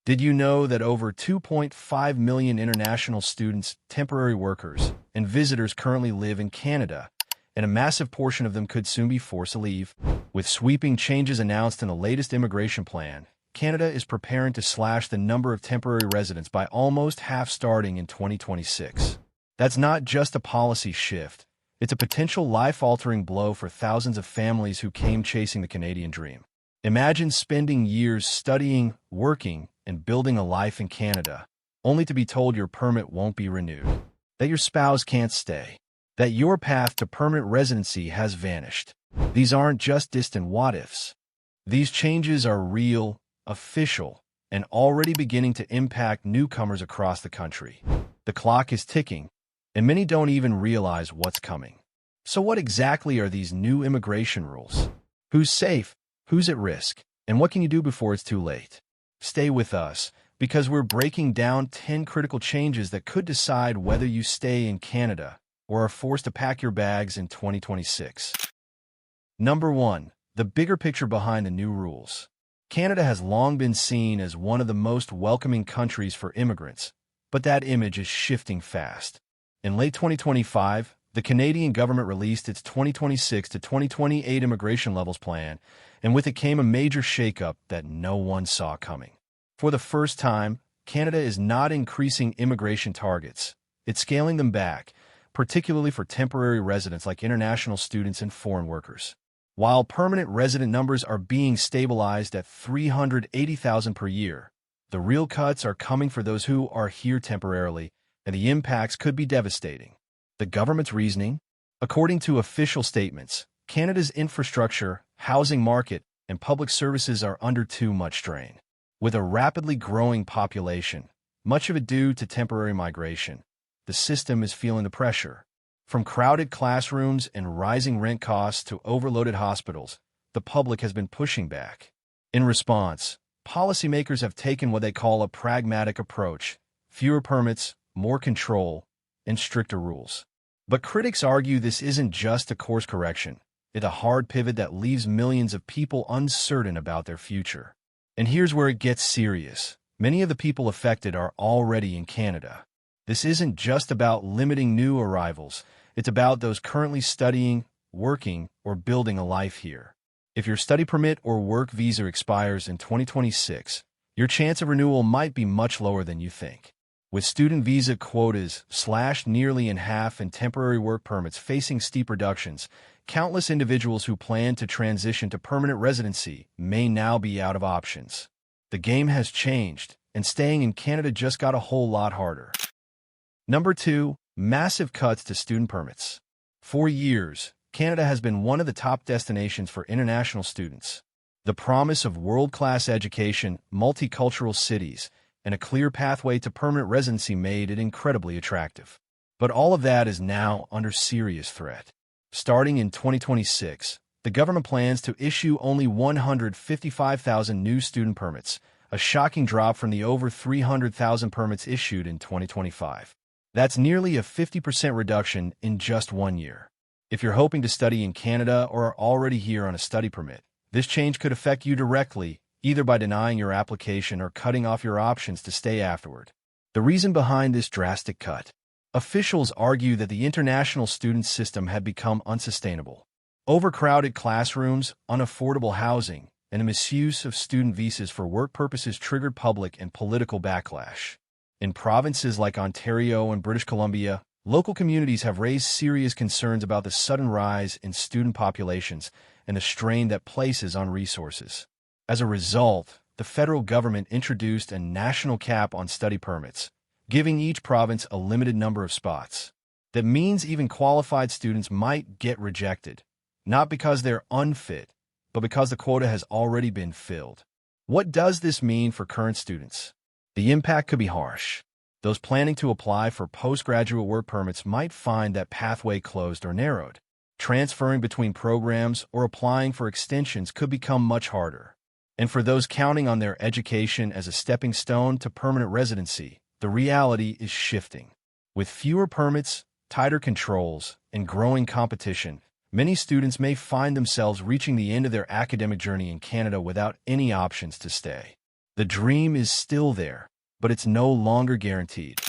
Did you know that over 2.5 million international students, temporary workers, and visitors currently live in Canada, and a massive portion of them could soon be forced to leave? With sweeping changes announced in the latest immigration plan, Canada is preparing to slash the number of temporary residents by almost half starting in 2026. That's not just a policy shift. It's a potential life-altering blow for thousands of families who came chasing the Canadian dream. Imagine spending years studying, working, and building a life in Canada, only to be told your permit won't be renewed, that your spouse can't stay, that your path to permanent residency has vanished. These aren't just distant what-ifs. These changes are real, official, and already beginning to impact newcomers across the country. The clock is ticking, and many don't even realize what's coming. So what exactly are these new immigration rules? Who's safe? Who's at risk? And what can you do before it's too late? Stay with us, because we're breaking down 10 critical changes that could decide whether you stay in Canada or are forced to pack your bags in 2026. Number 1. The bigger picture behind the new rules. Canada has long been seen as one of the most welcoming countries for immigrants, but that image is shifting fast. In late 2025, the Canadian government released its 2026 to 2028 immigration levels plan, and with it came a major shakeup that no one saw coming. For the first time, Canada is not increasing immigration targets. It's scaling them back, particularly for temporary residents like international students and foreign workers. While permanent resident numbers are being stabilized at 380,000 per year, the real cuts are coming for those who are here temporarily, and the impacts could be devastating. The government's reasoning? According to official statements, Canada's infrastructure, housing market, and public services are under too much strain. With a rapidly growing population, much of it due to temporary migration, the system is feeling the pressure. From crowded classrooms and rising rent costs to overloaded hospitals, the public has been pushing back. In response, policymakers have taken what they call a pragmatic approach: fewer permits, more control, and stricter rules. But critics argue this isn't just a course correction. It's a hard pivot that leaves millions of people uncertain about their future. And here's where it gets serious. Many of the people affected are already in Canada. This isn't just about limiting new arrivals. It's about those currently studying, working, or building a life here. If your study permit or work visa expires in 2026, your chance of renewal might be much lower than you think. With student visa quotas slashed nearly in half and temporary work permits facing steep reductions, countless individuals who plan to transition to permanent residency may now be out of options. The game has changed, and staying in Canada just got a whole lot harder. Number 2. Massive cuts to student permits. For years, Canada has been one of the top destinations for international students. The promise of world-class education, multicultural cities, and a clear pathway to permanent residency made it incredibly attractive. But all of that is now under serious threat. Starting in 2026, the government plans to issue only 155,000 new student permits, a shocking drop from the over 300,000 permits issued in 2025. That's nearly a 50% reduction in just 1 year. If you're hoping to study in Canada or are already here on a study permit, this change could affect you directly, either by denying your application or cutting off your options to stay afterward. The reason behind this drastic cut: officials argue that the international student system had become unsustainable. Overcrowded classrooms, unaffordable housing, and a misuse of student visas for work purposes triggered public and political backlash. In provinces like Ontario and British Columbia, local communities have raised serious concerns about the sudden rise in student populations and the strain that places on resources. As a result, the federal government introduced a national cap on study permits, giving each province a limited number of spots. That means even qualified students might get rejected, not because they're unfit, but because the quota has already been filled. What does this mean for current students? The impact could be harsh. Those planning to apply for postgraduate work permits might find that pathway closed or narrowed. Transferring between programs or applying for extensions could become much harder. And for those counting on their education as a stepping stone to permanent residency, the reality is shifting. With fewer permits, tighter controls, and growing competition, many students may find themselves reaching the end of their academic journey in Canada without any options to stay. The dream is still there, but it's no longer guaranteed.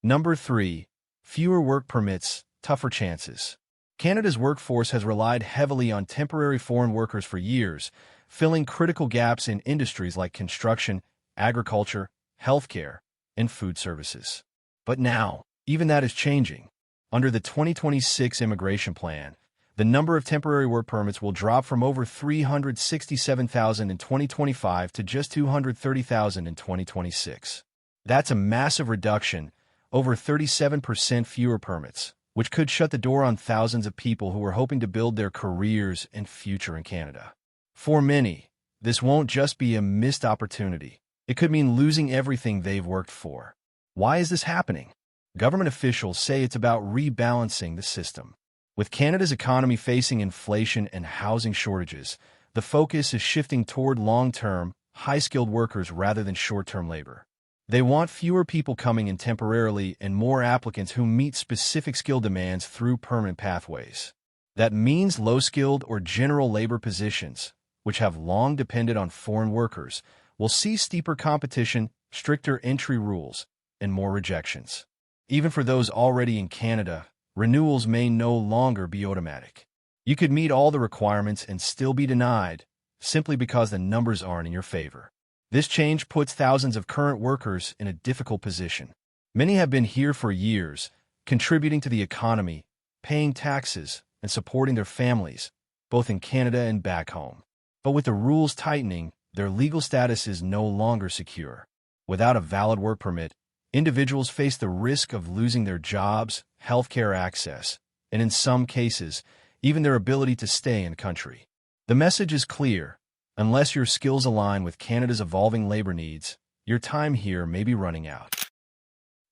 Number 3. Fewer work permits, tougher chances. Canada's workforce has relied heavily on temporary foreign workers for years, filling critical gaps in industries like construction, agriculture, healthcare, and food services. But now, even that is changing. Under the 2026 immigration plan, the number of temporary work permits will drop from over 367,000 in 2025 to just 230,000 in 2026. That's a massive reduction, over 37% fewer permits, which could shut the door on thousands of people who are hoping to build their careers and future in Canada. For many, this won't just be a missed opportunity. It could mean losing everything they've worked for. Why is this happening? Government officials say it's about rebalancing the system. With Canada's economy facing inflation and housing shortages, the focus is shifting toward long-term, high-skilled workers rather than short-term labor. They want fewer people coming in temporarily and more applicants who meet specific skill demands through permanent pathways. That means low-skilled or general labor positions, which have long depended on foreign workers, will see steeper competition, stricter entry rules, and more rejections. Even for those already in Canada, renewals may no longer be automatic. You could meet all the requirements and still be denied, simply because the numbers aren't in your favor. This change puts thousands of current workers in a difficult position. Many have been here for years, contributing to the economy, paying taxes, and supporting their families, both in Canada and back home. But with the rules tightening, their legal status is no longer secure. Without a valid work permit, individuals face the risk of losing their jobs, healthcare access, and in some cases, even their ability to stay in country. The message is clear. Unless your skills align with Canada's evolving labor needs, your time here may be running out.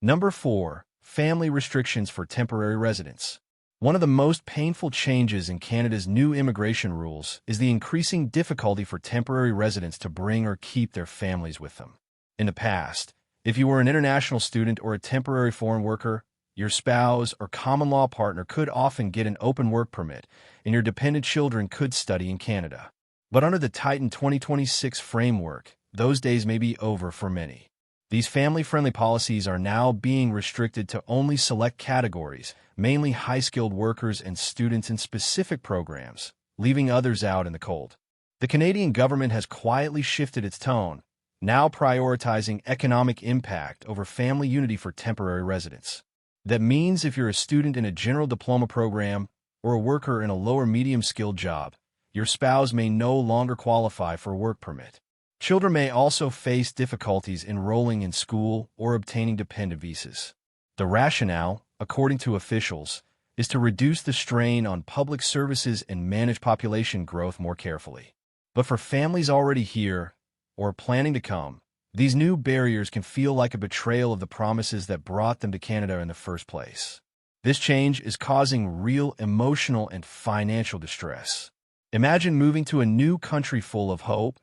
Number 4. Family restrictions for temporary residents. One of the most painful changes in Canada's new immigration rules is the increasing difficulty for temporary residents to bring or keep their families with them. In the past, if you were an international student or a temporary foreign worker, your spouse or common law partner could often get an open work permit, and your dependent children could study in Canada. But under the tightened 2026 framework, those days may be over for many. These family-friendly policies are now being restricted to only select categories, mainly high-skilled workers and students in specific programs, leaving others out in the cold. The Canadian government has quietly shifted its tone, now prioritizing economic impact over family unity for temporary residents. That means if you're a student in a general diploma program or a worker in a lower medium-skilled job, your spouse may no longer qualify for a work permit. Children may also face difficulties enrolling in school or obtaining dependent visas. The rationale, according to officials, is to reduce the strain on public services and manage population growth more carefully. But for families already here or planning to come, these new barriers can feel like a betrayal of the promises that brought them to Canada in the first place. This change is causing real emotional and financial distress. Imagine moving to a new country full of hope,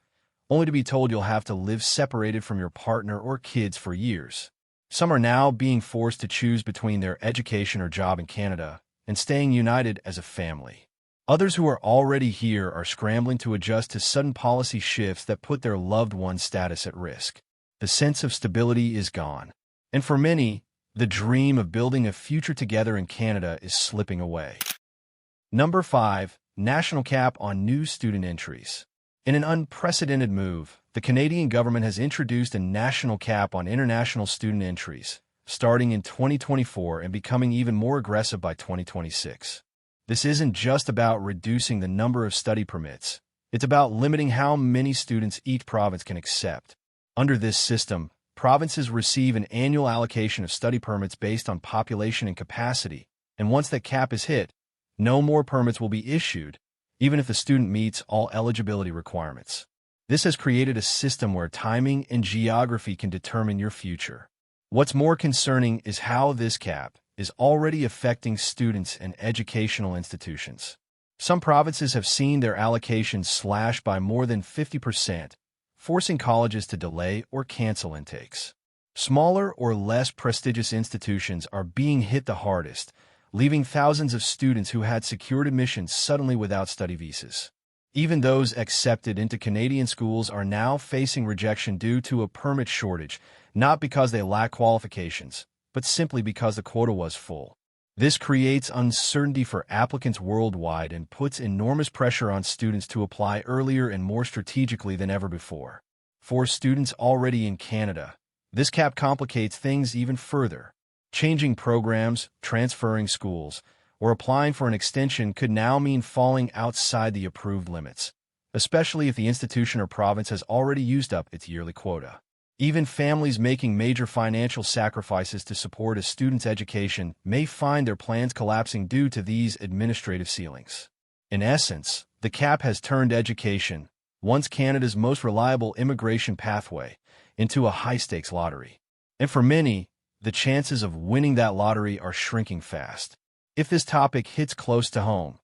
only to be told you'll have to live separated from your partner or kids for years. Some are now being forced to choose between their education or job in Canada and staying united as a family. Others who are already here are scrambling to adjust to sudden policy shifts that put their loved one's status at risk. The sense of stability is gone. And for many, the dream of building a future together in Canada is slipping away. Number 5. National cap on new student entries. In an unprecedented move, the Canadian government has introduced a national cap on international student entries, starting in 2024 and becoming even more aggressive by 2026. This isn't just about reducing the number of study permits. It's about limiting how many students each province can accept. Under this system, provinces receive an annual allocation of study permits based on population and capacity, and once that cap is hit, no more permits will be issued, even if the student meets all eligibility requirements. This has created a system where timing and geography can determine your future. What's more concerning is how this cap is already affecting students and educational institutions. Some provinces have seen their allocations slashed by more than 50%, forcing colleges to delay or cancel intakes. Smaller or less prestigious institutions are being hit the hardest, leaving thousands of students who had secured admissions suddenly without study visas. Even those accepted into Canadian schools are now facing rejection due to a permit shortage, not because they lack qualifications, but simply because the quota was full. This creates uncertainty for applicants worldwide and puts enormous pressure on students to apply earlier and more strategically than ever before. For students already in Canada, this cap complicates things even further. Changing programs, transferring schools, or applying for an extension could now mean falling outside the approved limits, especially if the institution or province has already used up its yearly quota. Even families making major financial sacrifices to support a student's education may find their plans collapsing due to these administrative ceilings. In essence, the cap has turned education, once Canada's most reliable immigration pathway, into a high-stakes lottery. And for many, the chances of winning that lottery are shrinking fast. If this topic hits close to home,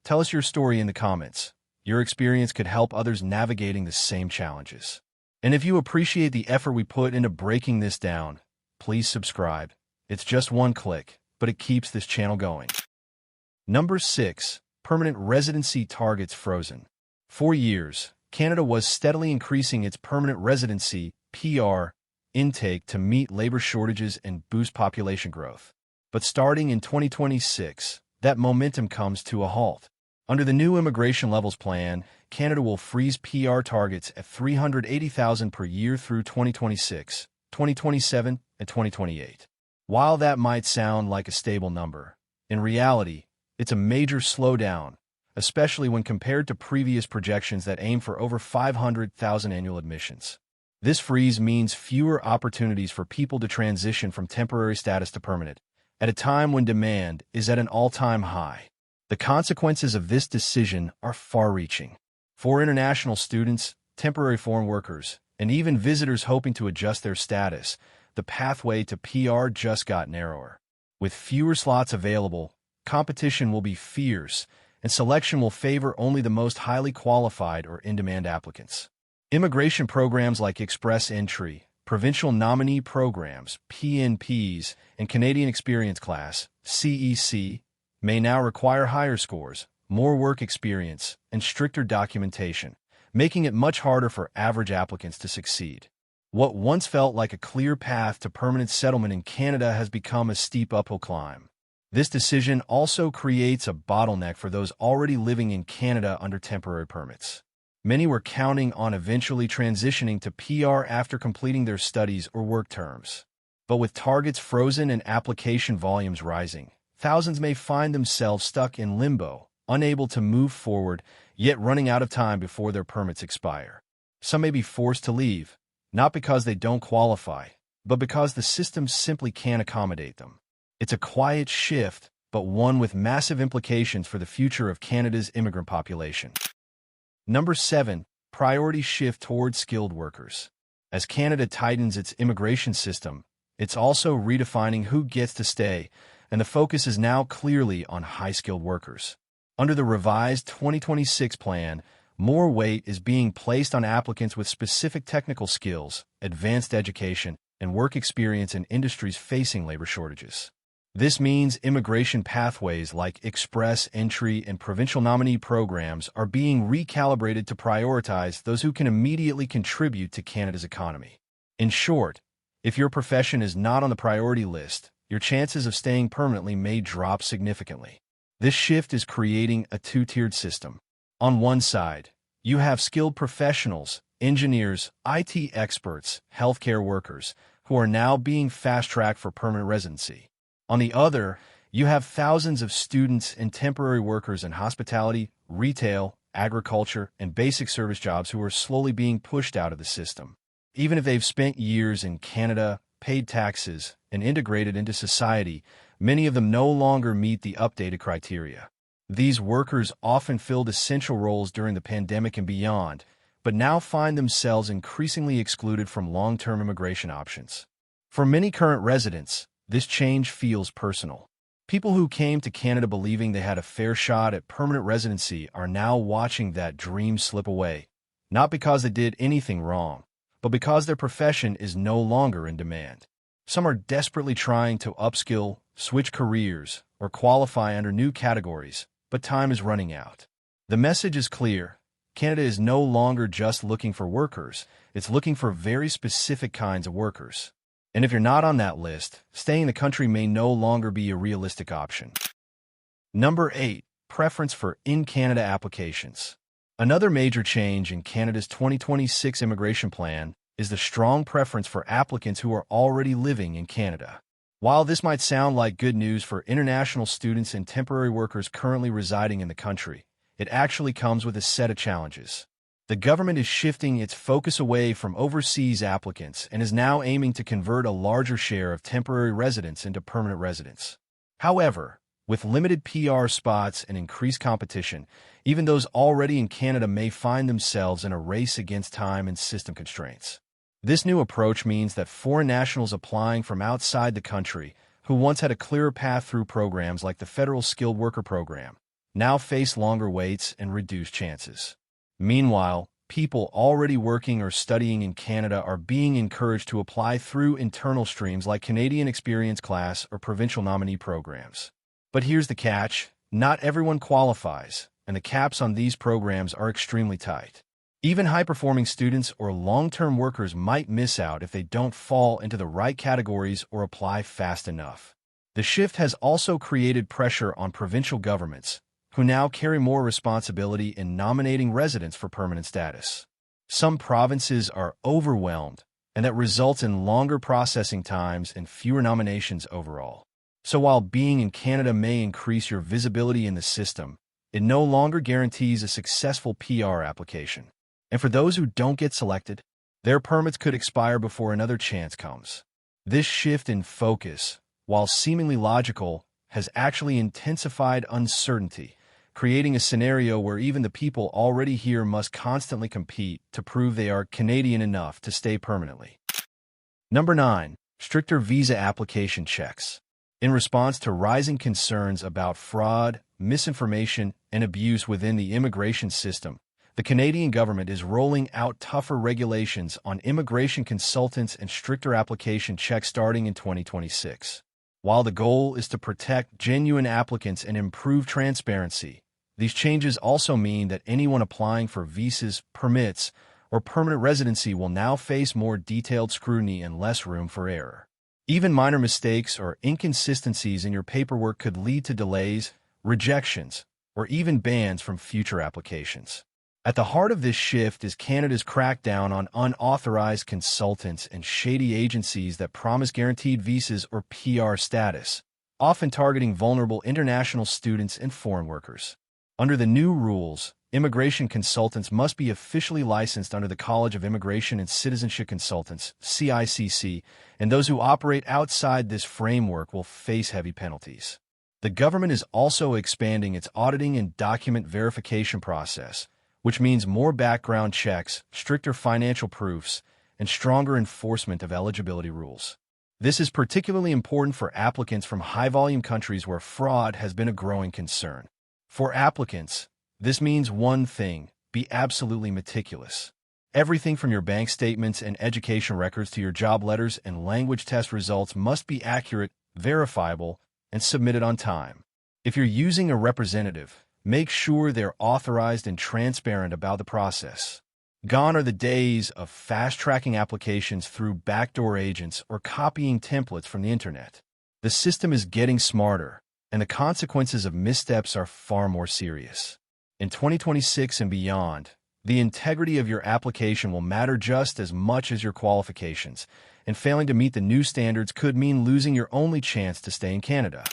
tell us your story in the comments. Your experience could help others navigating the same challenges. And if you appreciate the effort we put into breaking this down, please subscribe. It's just one click, but it keeps this channel going. Number 6. Permanent residency targets frozen. For years, Canada was steadily increasing its permanent residency (PR) intake to meet labor shortages and boost population growth. But starting in 2026, that momentum comes to a halt. Under the new Immigration Levels Plan, Canada will freeze PR targets at 380,000 per year through 2026, 2027, and 2028. While that might sound like a stable number, in reality, it's a major slowdown, especially when compared to previous projections that aim for over 500,000 annual admissions. This freeze means fewer opportunities for people to transition from temporary status to permanent, at a time when demand is at an all-time high. The consequences of this decision are far-reaching. For international students, temporary foreign workers, and even visitors hoping to adjust their status, the pathway to PR just got narrower. With fewer slots available, competition will be fierce, and selection will favor only the most highly qualified or in-demand applicants. Immigration programs like Express Entry, Provincial Nominee Programs, PNPs, and Canadian Experience Class, CEC, may now require higher scores, more work experience, and stricter documentation, making it much harder for average applicants to succeed. What once felt like a clear path to permanent settlement in Canada has become a steep uphill climb. This decision also creates a bottleneck for those already living in Canada under temporary permits. Many were counting on eventually transitioning to PR after completing their studies or work terms. But with targets frozen and application volumes rising, thousands may find themselves stuck in limbo, unable to move forward, yet running out of time before their permits expire. Some may be forced to leave, not because they don't qualify, but because the system simply can't accommodate them. It's a quiet shift, but one with massive implications for the future of Canada's immigrant population. Number 7. Priority shift towards skilled workers. As Canada tightens its immigration system, it's also redefining who gets to stay, and the focus is now clearly on high-skilled workers. Under the revised 2026 plan, more weight is being placed on applicants with specific technical skills, advanced education, and work experience in industries facing labor shortages. This means immigration pathways like Express Entry and Provincial Nominee Programs are being recalibrated to prioritize those who can immediately contribute to Canada's economy. In short, if your profession is not on the priority list, your chances of staying permanently may drop significantly. This shift is creating a two-tiered system. On one side, you have skilled professionals, engineers, IT experts, healthcare workers, who are now being fast-tracked for permanent residency. On the other, you have thousands of students and temporary workers in hospitality, retail, agriculture, and basic service jobs who are slowly being pushed out of the system. Even if they've spent years in Canada, paid taxes, and integrated into society, many of them no longer meet the updated criteria. These workers often filled essential roles during the pandemic and beyond, but now find themselves increasingly excluded from long-term immigration options. For many current residents, this change feels personal. People who came to Canada believing they had a fair shot at permanent residency are now watching that dream slip away, not because they did anything wrong, but because their profession is no longer in demand. Some are desperately trying to upskill, switch careers, or qualify under new categories, but time is running out. The message is clear. Canada is no longer just looking for workers, it's looking for very specific kinds of workers. And if you're not on that list, staying in the country may no longer be a realistic option. Number 8. Preference for in-Canada applications. Another major change in Canada's 2026 immigration plan is the strong preference for applicants who are already living in Canada. While this might sound like good news for international students and temporary workers currently residing in the country, it actually comes with a set of challenges. The government is shifting its focus away from overseas applicants and is now aiming to convert a larger share of temporary residents into permanent residents. However, with limited PR spots and increased competition, even those already in Canada may find themselves in a race against time and system constraints. This new approach means that foreign nationals applying from outside the country, who once had a clearer path through programs like the Federal Skilled Worker Program, now face longer waits and reduced chances. Meanwhile, people already working or studying in Canada are being encouraged to apply through internal streams like Canadian Experience Class or provincial nominee programs. But here's the catch: not everyone qualifies, and the caps on these programs are extremely tight. Even high-performing students or long-term workers might miss out if they don't fall into the right categories or apply fast enough. The shift has also created pressure on provincial governments, who now carry more responsibility in nominating residents for permanent status. Some provinces are overwhelmed, and that results in longer processing times and fewer nominations overall. So while being in Canada may increase your visibility in the system, it no longer guarantees a successful PR application. And for those who don't get selected, their permits could expire before another chance comes. This shift in focus, while seemingly logical, has actually intensified uncertainty, creating a scenario where even the people already here must constantly compete to prove they are Canadian enough to stay permanently. Number 9. Stricter visa application checks. In response to rising concerns about fraud, misinformation, and abuse within the immigration system, the Canadian government is rolling out tougher regulations on immigration consultants and stricter application checks starting in 2026. While the goal is to protect genuine applicants and improve transparency, these changes also mean that anyone applying for visas, permits, or permanent residency will now face more detailed scrutiny and less room for error. Even minor mistakes or inconsistencies in your paperwork could lead to delays, rejections, or even bans from future applications. At the heart of this shift is Canada's crackdown on unauthorized consultants and shady agencies that promise guaranteed visas or PR status, often targeting vulnerable international students and foreign workers. Under the new rules, immigration consultants must be officially licensed under the College of Immigration and Citizenship Consultants, CICC, and those who operate outside this framework will face heavy penalties. The government is also expanding its auditing and document verification process, which means more background checks, stricter financial proofs, and stronger enforcement of eligibility rules. This is particularly important for applicants from high-volume countries where fraud has been a growing concern. For applicants, this means one thing: be absolutely meticulous. Everything from your bank statements and education records to your job letters and language test results must be accurate, verifiable, and submitted on time. If you're using a representative, make sure they're authorized and transparent about the process. Gone are the days of fast-tracking applications through backdoor agents or copying templates from the internet. The system is getting smarter, and the consequences of missteps are far more serious. In 2026 and beyond, the integrity of your application will matter just as much as your qualifications, and failing to meet the new standards could mean losing your only chance to stay in Canada.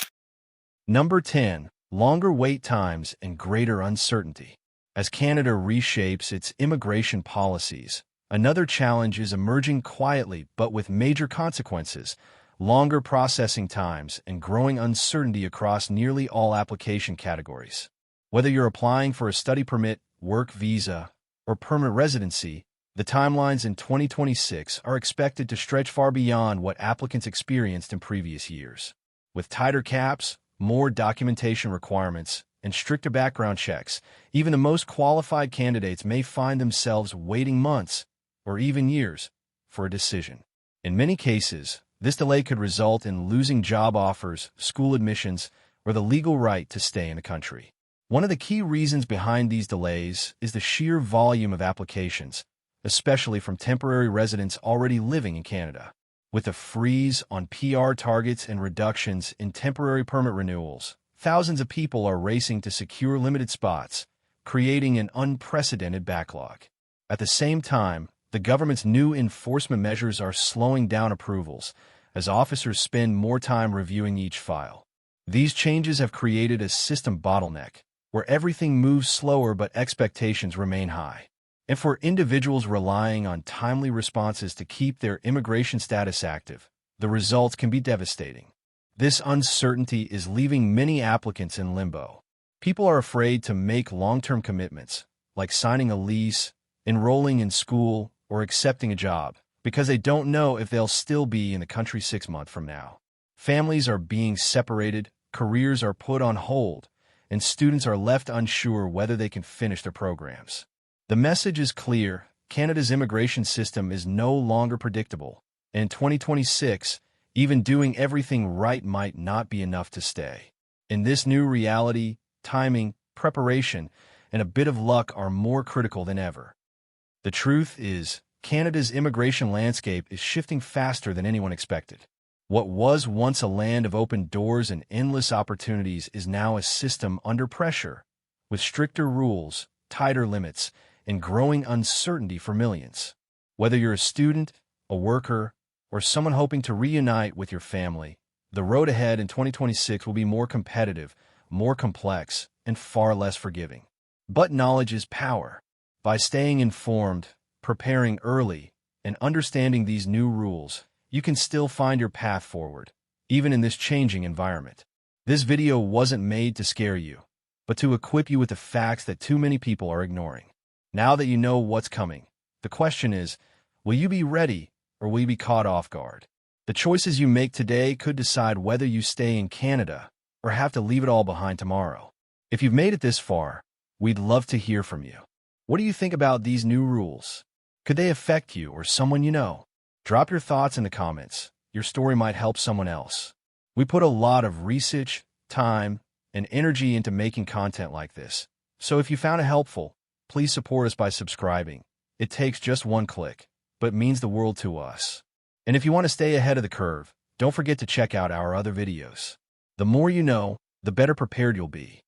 Number 10. Longer wait times and greater uncertainty. As Canada reshapes its immigration policies, another challenge is emerging quietly but with major consequences: longer processing times and growing uncertainty across nearly all application categories. Whether you're applying for a study permit, work visa, or permanent residency, the timelines in 2026 are expected to stretch far beyond what applicants experienced in previous years. With tighter caps, more documentation requirements, and stricter background checks, even the most qualified candidates may find themselves waiting months, or even years, for a decision. In many cases, this delay could result in losing job offers, school admissions, or the legal right to stay in the country. One of the key reasons behind these delays is the sheer volume of applications, especially from temporary residents already living in Canada. With a freeze on PR targets and reductions in temporary permit renewals, thousands of people are racing to secure limited spots, creating an unprecedented backlog. At the same time, the government's new enforcement measures are slowing down approvals, as officers spend more time reviewing each file. These changes have created a system bottleneck, where everything moves slower but expectations remain high. And for individuals relying on timely responses to keep their immigration status active, the results can be devastating. This uncertainty is leaving many applicants in limbo. People are afraid to make long-term commitments, like signing a lease, enrolling in school, or accepting a job, because they don't know if they'll still be in the country 6 months from now. Families are being separated, careers are put on hold, and students are left unsure whether they can finish their programs. The message is clear: Canada's immigration system is no longer predictable. In 2026, even doing everything right might not be enough to stay. In this new reality, timing, preparation, and a bit of luck are more critical than ever. The truth is, Canada's immigration landscape is shifting faster than anyone expected. What was once a land of open doors and endless opportunities is now a system under pressure, with stricter rules, tighter limits, and growing uncertainty for millions. Whether you're a student, a worker, or someone hoping to reunite with your family, the road ahead in 2026 will be more competitive, more complex, and far less forgiving. But knowledge is power. By staying informed, preparing early, and understanding these new rules, you can still find your path forward, even in this changing environment. This video wasn't made to scare you, but to equip you with the facts that too many people are ignoring. Now that you know what's coming, the question is, will you be ready or will you be caught off guard? The choices you make today could decide whether you stay in Canada or have to leave it all behind tomorrow. If you've made it this far, we'd love to hear from you. What do you think about these new rules? Could they affect you or someone you know? Drop your thoughts in the comments. Your story might help someone else. We put a lot of research, time, and energy into making content like this. So if you found it helpful, please support us by subscribing. It takes just one click, but means the world to us. And if you want to stay ahead of the curve, don't forget to check out our other videos. The more you know, the better prepared you'll be.